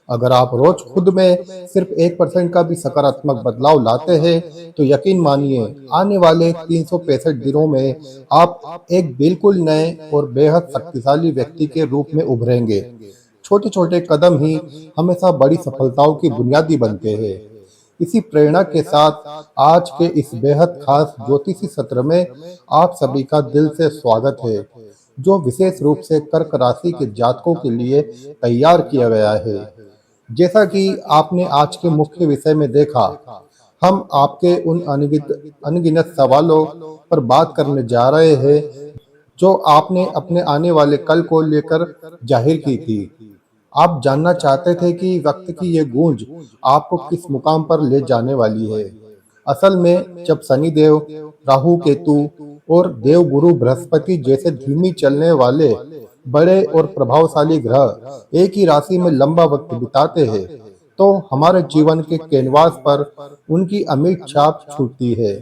अगर आप रोज खुद में सिर्फ 1% का भी सकारात्मक बदलाव लाते हैं, तो यकीन मानिए आने वाले 365 दिनों में आप एक बिल्कुल नए और बेहद शक्तिशाली व्यक्ति के रूप में उभरेंगे। छोटे छोटे कदम ही हमेशा बड़ी सफलताओं की बुनियादी बनते हैं। इसी प्रेरणा के साथ आज के इस बेहद खास ज्योतिषी सत्र में आप सभी का दिल से स्वागत है, जो विशेष रूप से कर्क राशि के जातकों के लिए तैयार किया गया है। जैसा कि आपने आज के मुख्य विषय में देखा, हम आपके उन अनगिनत सवालों पर बात करने जा रहे हैं जो आपने अपने आने वाले कल को लेकर जाहिर की थी। आप जानना चाहते थे कि वक्त की ये गूंज आपको किस मुकाम पर ले जाने वाली है। असल में जब शनिदेव, राहु केतु और देवगुरु बृहस्पति जैसे धीमी चलने वाले बड़े और प्रभावशाली ग्रह एक ही राशि में लंबा वक्त बिताते हैं, तो हमारे जीवन के कैनवास पर उनकी अमिट छाप छूटती है।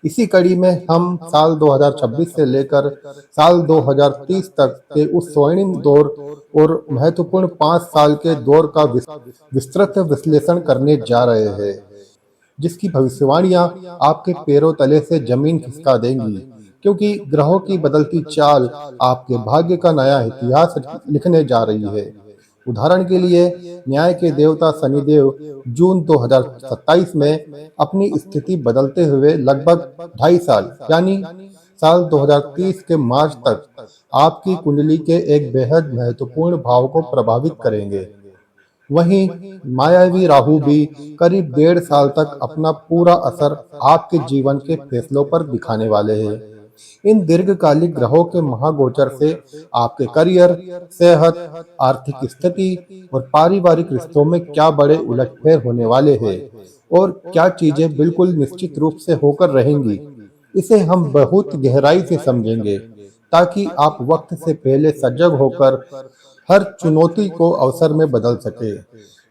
इसी कड़ी में हम साल 2026 से लेकर साल 2030 तक के उस स्वर्णिम दौर और महत्वपूर्ण 5 साल के दौर का विस्तृत विश्लेषण करने जा रहे हैं, जिसकी भविष्यवाणियां आपके पैरों तले से जमीन खिसका देंगी, क्योंकि ग्रहों की बदलती चाल आपके भाग्य का नया इतिहास लिखने जा रही है। उदाहरण के लिए, न्याय के देवता शनिदेव जून 2027 में अपनी स्थिति बदलते हुए लगभग 2.5 साल यानी साल 2030 के मार्च तक आपकी कुंडली के एक बेहद महत्वपूर्ण भाव को प्रभावित करेंगे। वहीं मायावी राहु भी करीब 1.5 साल तक अपना पूरा असर आपके जीवन के फैसलों पर दिखाने वाले हैं। इन दीर्घकालिक ग्रहों के महागोचर से आपके करियर, सेहत, आर्थिक स्थिति और पारिवारिक रिश्तों में क्या बड़े उलटफेर होने वाले हैं और क्या चीजें बिल्कुल निश्चित रूप से होकर रहेंगी, इसे हम बहुत गहराई से समझेंगे, ताकि आप वक्त से पहले सजग होकर हर चुनौती को अवसर में बदल सके।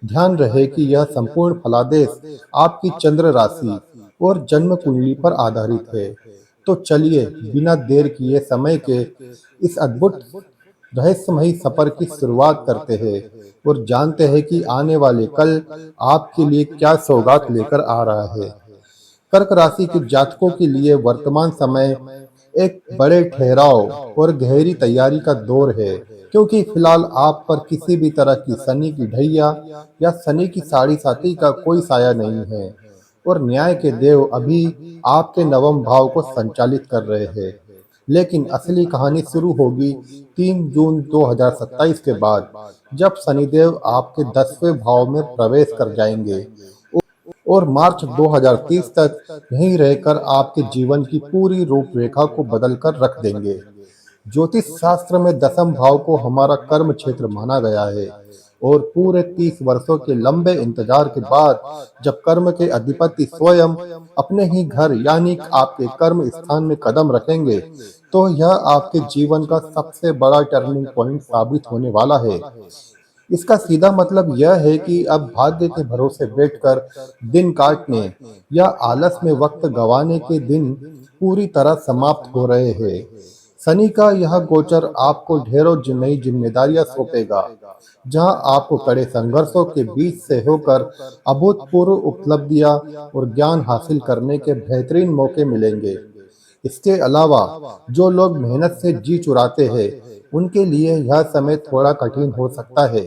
ध्यान रहे कि यह संपूर्ण फलादेश आपकी चंद्र राशि और जन्म कुंडली पर आधारित है। तो चलिए बिना देर किए समय के इस अद्भुत रहस्यमयी सफर की शुरुआत करते हैं और जानते हैं कि आने वाले कल आपके लिए क्या सौगात लेकर आ रहा है। कर्क राशि के जातकों के लिए वर्तमान समय एक बड़े ठहराव और गहरी तैयारी का दौर है, क्योंकि फिलहाल आप पर किसी भी तरह की शनि की ढैया या शनि की साढ़े साथी का कोई साया नहीं है और न्याय के देव अभी आपके नवम भाव को संचालित कर रहे हैं। लेकिन असली कहानी शुरू होगी 3 जून 2027 के बाद, जब शनिदेव आपके 10वें भाव में प्रवेश कर जाएंगे और मार्च 2030 तक यहीं रहकर आपके जीवन की पूरी रूपरेखा को बदलकर रख देंगे। ज्योतिष शास्त्र में दसम भाव को हमारा कर्म क्षेत्र माना गया है और पूरे 30 वर्षों के लंबे इंतजार के बाद जब कर्म के अधिपति स्वयं अपने ही घर यानी आपके कर्म स्थान में कदम रखेंगे, तो यह आपके जीवन का सबसे बड़ा टर्निंग पॉइंट साबित होने वाला है। इसका सीधा मतलब यह है कि अब भाग्य के भरोसे बैठकर दिन काटने या आलस में वक्त गंवाने के दिन पूरी तरह समाप्त हो रहे हैं। शनि का यह गोचर आपको ढेरों नई जिम्मेदारियां सौंपेगा, जहां आपको कड़े संघर्षों के बीच से होकर अभूतपूर्व उपलब्धियां और ज्ञान हासिल करने के बेहतरीन मौके मिलेंगे। इसके अलावा जो लोग मेहनत से जी चुराते हैं, उनके लिए यह समय थोड़ा कठिन हो सकता है,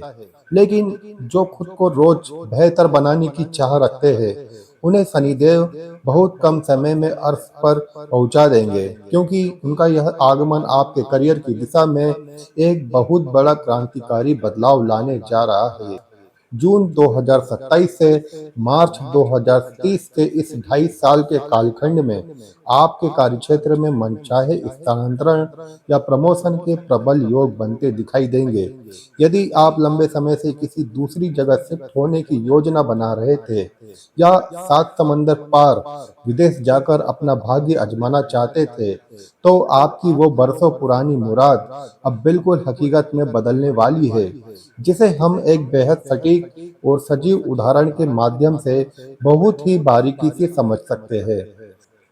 लेकिन जो खुद को रोज बेहतर बनाने की चाह रखते हैं, उन्हें शनिदेव बहुत कम समय में अर्श पर पहुंचा देंगे, क्योंकि उनका यह आगमन आपके करियर की दिशा में एक बहुत बड़ा क्रांतिकारी बदलाव लाने जा रहा है। जून 2027 से मार्च 2030 के इस 2.5 साल के कालखंड में आपके कार्यक्षेत्र में मनचाहे स्थानांतरण या प्रमोशन के प्रबल योग बनते दिखाई देंगे। यदि आप लंबे समय से किसी दूसरी जगह शिफ्ट होने की योजना बना रहे थे या 7 समंदर पार विदेश जाकर अपना भाग्य आजमाना चाहते थे, तो आपकी वो बरसों पुरानी मुराद अब बिल्कुल हकीकत में बदलने वाली है, जिसे हम एक बेहद सटीक और सजीव उदाहरण के माध्यम से बहुत ही बारीकी से समझ सकते हैं।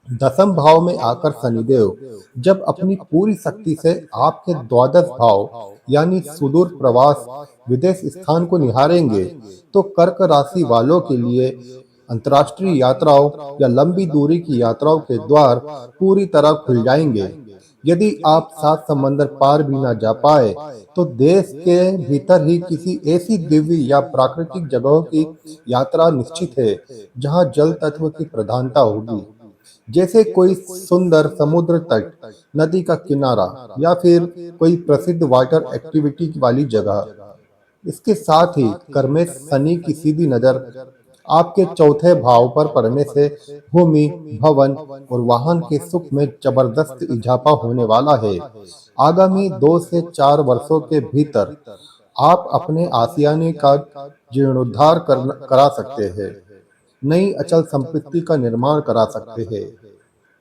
दसम भाव में आकर शनिदेव जब अपनी पूरी शक्ति से आपके द्वादश भाव यानी सुदूर प्रवास विदेश स्थान को निहारेंगे, तो कर्क राशि वालों के लिए अंतर्राष्ट्रीय यात्राओं या लंबी दूरी की यात्राओं के द्वार पूरी तरह खुल जाएंगे। यदि आप सात समंदर पार भी ना जा पाए, तो देश के भीतर ही किसी ऐसी दिव्य या प्राकृतिक जगहों की यात्रा निश्चित है, जहां जल तत्व की प्रधानता होगी। जैसे कोई सुंदर समुद्र तट, नदी का किनारा या फिर कोई प्रसिद्ध वाटर एक्टिविटी वाली जगह। इसके साथ ही कर में शनि की सीधी नजर आपके चौथे भाव पर पड़ने से भूमि, भवन और वाहन के सुख में जबरदस्त इजाफा होने वाला है। आगामी 2 से 4 वर्षों के भीतर आप अपने आसियाने का जीर्णोद्धार करा सकते हैं, नई अचल संपत्ति का निर्माण करा सकते हैं,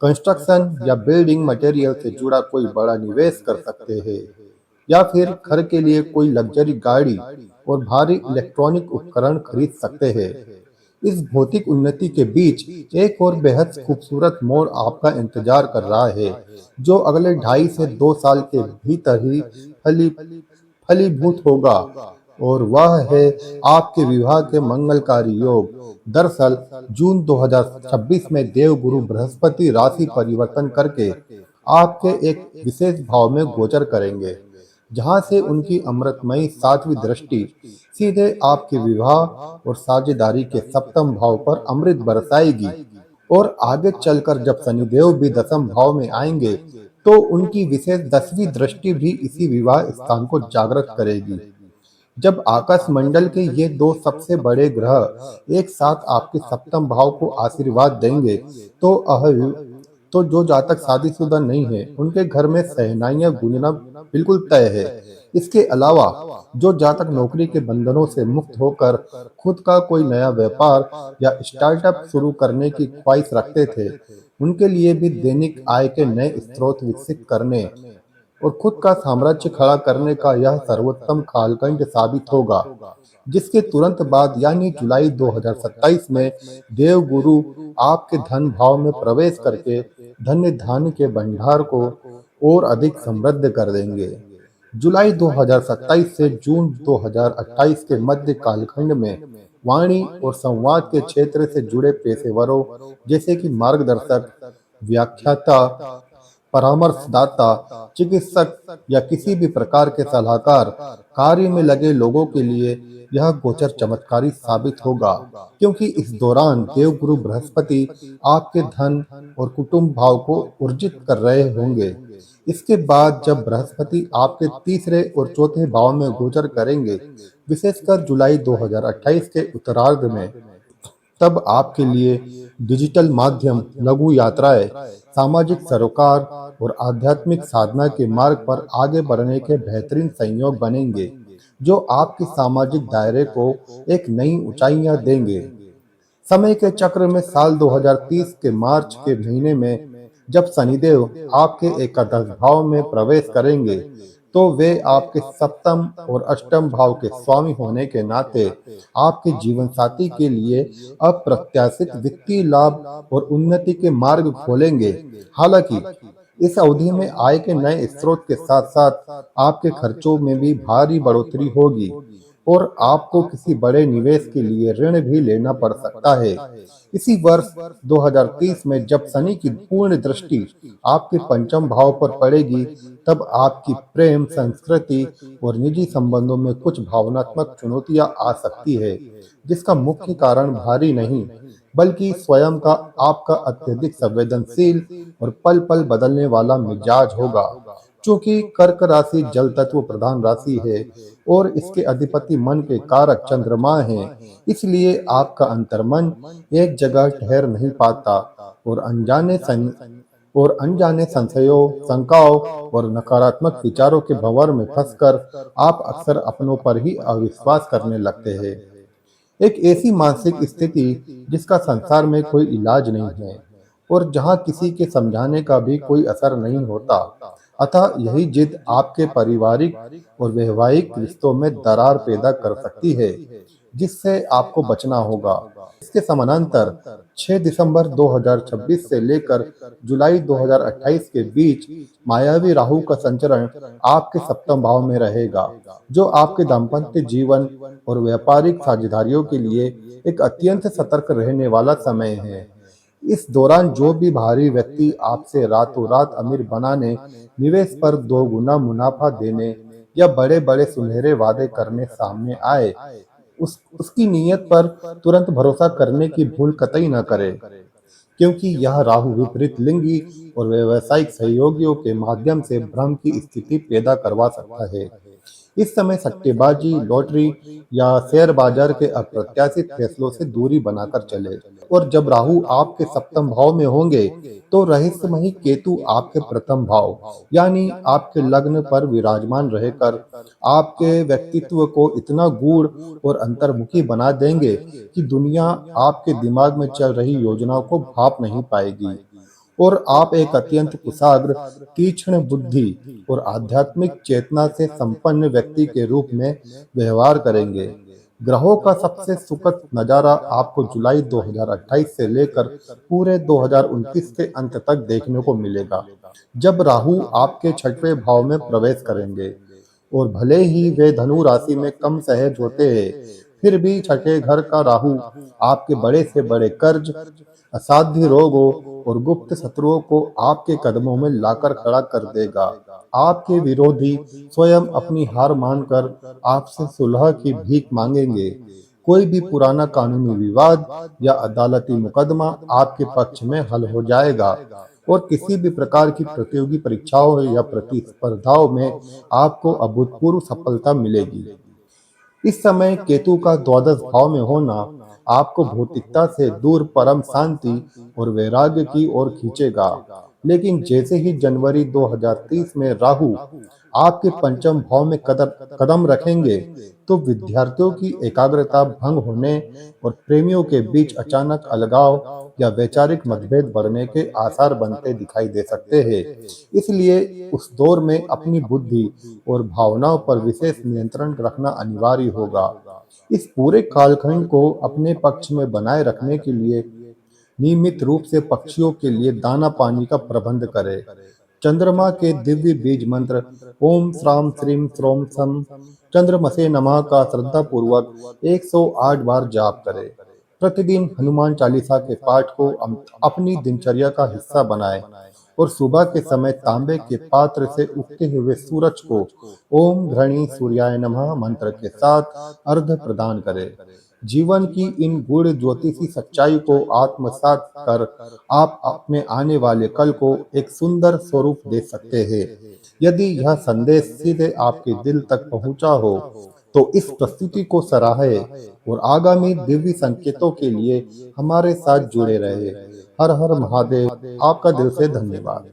कंस्ट्रक्शन या बिल्डिंग मटेरियल से जुड़ा कोई बड़ा निवेश कर सकते हैं, या फिर घर के लिए कोई लग्जरी गाड़ी और भारी इलेक्ट्रॉनिक उपकरण खरीद सकते हैं। इस भौतिक उन्नति के बीच एक और बेहद खूबसूरत मोड़ आपका इंतजार कर रहा है, जो अगले 2.5 से 2 साल के भीतर ही फली फलीभूत होगा, और वह है आपके विवाह के मंगलकारी योग। दरअसल जून 2026 में देवगुरु बृहस्पति राशि परिवर्तन करके आपके एक विशेष भाव में गोचर करेंगे, जहां से उनकी अमृतमयी सातवीं दृष्टि सीधे आपके विवाह और साझेदारी के सप्तम भाव पर अमृत बरसाएगी। और आगे चलकर जब शनिदेव भी दसम भाव में आएंगे, तो उनकी विशेष 10वीं दृष्टि भी इसी विवाह स्थान को जागृत करेगी। जब आकाश मंडल के ये दो सबसे बड़े ग्रह एक साथ आपके सप्तम भाव को आशीर्वाद देंगे, तो तो जो जातक शादीशुदा नहीं है, उनके घर में शहनाइयां गूंजना बिल्कुल तय है। इसके अलावा जो जातक नौकरी के बंधनों से मुक्त होकर खुद का कोई नया व्यापार या स्टार्टअप शुरू करने की ख्वाहिश रखते थे, उनके लिए भी दैनिक आय के नए स्रोत विकसित करने और खुद का साम्राज्य खड़ा करने का यह सर्वोत्तम कालखंड साबित होगा। जिसके तुरंत बाद यानी जुलाई 2027 में देवगुरु आपके धन भाव में प्रवेश करके धन्य धान्य के भंडार को और अधिक समृद्ध कर देंगे। जुलाई 2027 से जून 2028 के मध्य कालखंड में वाणी और संवाद के क्षेत्र से जुड़े पेशेवरों, जैसे कि मार्गदर्शक, व्याख्याता, परामर्शदाता, चिकित्सक या किसी भी प्रकार के सलाहकार, कार्य में लगे लोगों के लिए यह गोचर चमत्कारी साबित होगा, क्योंकि इस दौरान देवगुरु बृहस्पति आपके धन और कुटुंब भाव को ऊर्जित कर रहे होंगे। इसके बाद जब बृहस्पति आपके तीसरे और चौथे भाव में गोचर करेंगे, विशेषकर जुलाई 2028 के उत्तरार्ध में, तब आपके लिए डिजिटल माध्यम, लघु यात्राएं, सामाजिक सरोकार और आध्यात्मिक साधना के मार्ग पर आगे बढ़ने के बेहतरीन संयोग बनेंगे, जो आपके सामाजिक दायरे को एक नई ऊंचाइयां देंगे। समय के चक्र में साल 2030 के मार्च के महीने में जब शनिदेव आपके एकादश भाव में प्रवेश करेंगे, तो वे आपके सप्तम और अष्टम भाव के स्वामी होने के नाते आपके जीवन साथी के लिए अप्रत्याशित वित्तीय लाभ और उन्नति के मार्ग खोलेंगे। हालांकि इस अवधि में आय के नए स्रोत के साथ साथ आपके खर्चों में भी भारी बढ़ोतरी होगी, और आपको किसी बड़े निवेश के लिए ऋण भी लेना पड़ सकता है। इसी वर्ष 2030 में जब शनि की पूर्ण दृष्टि आपके पंचम भाव पर पड़ेगी, तब आपकी प्रेम, संस्कृति और निजी संबंधों में कुछ भावनात्मक चुनौतियां आ सकती है, जिसका मुख्य कारण भारी नहीं, बल्कि स्वयं का आपका अत्यधिक संवेदनशील और पल पल बदलने वाला मिजाज होगा। चूंकि कर्क राशि जल तत्व प्रधान राशि है और इसके अधिपति मन के कारक चंद्रमा हैं, इसलिए आपका अंतर्मन एक जगह ठहर नहीं पाता और अनजाने संशयों, शंकाओं और नकारात्मक विचारों के भंवर में फंसकर आप अक्सर अपनों पर ही अविश्वास करने लगते हैं। एक ऐसी मानसिक स्थिति जिसका संसार में कोई इलाज नहीं है और जहां किसी के समझाने का भी कोई असर नहीं होता। अतः यही जिद आपके पारिवारिक और वैवाहिक रिश्तों में दरार पैदा कर सकती है। जिससे आपको बचना होगा। इसके समानांतर 6 दिसंबर 2026 से लेकर जुलाई 2028 के बीच मायावी राहु का संचरण आपके सप्तम भाव में रहेगा, जो आपके दाम्पत्य जीवन और व्यापारिक साझेदारियों के लिए एक अत्यंत सतर्क रहने वाला समय है। इस दौरान जो भी बाहरी व्यक्ति आपसे रातों रात अमीर बनाने, निवेश पर दोगुना मुनाफा देने या बड़े बड़े सुनहरे वादे करने सामने आए, उसकी नीयत पर तुरंत भरोसा करने की भूल कतई न करें, क्योंकि यह राहु विपरीत लिंगी और व्यावसायिक सहयोगियों के माध्यम से भ्रम की स्थिति पैदा करवा सकता है। इस समय सट्टेबाजी, लॉटरी या शेयर बाजार के अप्रत्याशित फैसलों से दूरी बनाकर चले। और जब राहु आपके सप्तम भाव में होंगे, तो रहस्यमयी केतु आपके प्रथम भाव यानी आपके लग्न पर विराजमान रहकर आपके व्यक्तित्व को इतना गूढ़ और अंतर्मुखी बना देंगे कि दुनिया आपके दिमाग में चल रही योजनाओं को भाप नहीं पाएगी, और आप एक अत्यंत कुशाग्र, तीक्ष्ण बुद्धि और आध्यात्मिक चेतना से संपन्न व्यक्ति के रूप में व्यवहार करेंगे। ग्रहों का सबसे सुखद नजारा आपको जुलाई 2028 से लेकर पूरे 2029 के अंत तक देखने को मिलेगा, जब राहु आपके छठवें भाव में प्रवेश करेंगे। और भले ही वे धनु राशि में कम सहज होते हैं, फिर भी छठे घर का राहु आपके बड़े से बड़े कर्ज, असाध्य रोगों और गुप्त शत्रुओं को आपके कदमों में लाकर खड़ा कर देगा। आपके विरोधी स्वयं अपनी हार मानकर आपसे सुलह की भीख मांगेंगे। कोई भी पुराना कानूनी विवाद या अदालती मुकदमा आपके पक्ष में हल हो जाएगा, और किसी भी प्रकार की प्रतियोगी परीक्षाओं या प्रतिस्पर्धाओं में आपको अभूतपूर्व सफलता मिलेगी। इस समय केतु का द्वादश भाव में होना आपको भौतिकता से दूर परम शांति और वैराग्य की ओर खींचेगा। लेकिन जैसे ही जनवरी 2030 में राहु आपके पंचम भाव में कदम रखेंगे, तो विद्यार्थियों की एकाग्रता भंग होने और प्रेमियों के बीच अचानक अलगाव या वैचारिक मतभेद बढ़ने के आसार बनते दिखाई दे सकते हैं। इसलिए उस दौर में अपनी बुद्धि और भावनाओं पर विशेष नियंत्रण रखना अनिवार्य होगा। इस पूरे कालखंड को अपने पक्ष में बनाए रखने के लिए नियमित रूप से पक्षियों के लिए दाना पानी का प्रबंध करें। चंद्रमा के दिव्य बीज मंत्र ओम श्राम श्रीम श्रोम सम चंद्रमसे नमः का श्रद्धा पूर्वक 108 बार जाप करें। प्रतिदिन हनुमान चालीसा के पाठ को अपनी दिनचर्या का हिस्सा बनाएं, और सुबह के समय तांबे के पात्र से उगते हुए सूरज को ओम घृणी सूर्याय नमः मंत्र के साथ अर्घ्य प्रदान करें। जीवन की इन गूढ़ ज्योतिषी सच्चाई को आत्मसात कर आप अपने आने वाले कल को एक सुंदर स्वरूप दे सकते हैं। यदि यह संदेश सीधे आपके दिल तक पहुंचा हो, तो इस प्रस्तुति को सराहें और आगामी दिव्य संकेतों के लिए हमारे साथ जुड़े रहे। हर हर महादेव। आपका दिल से धन्यवाद।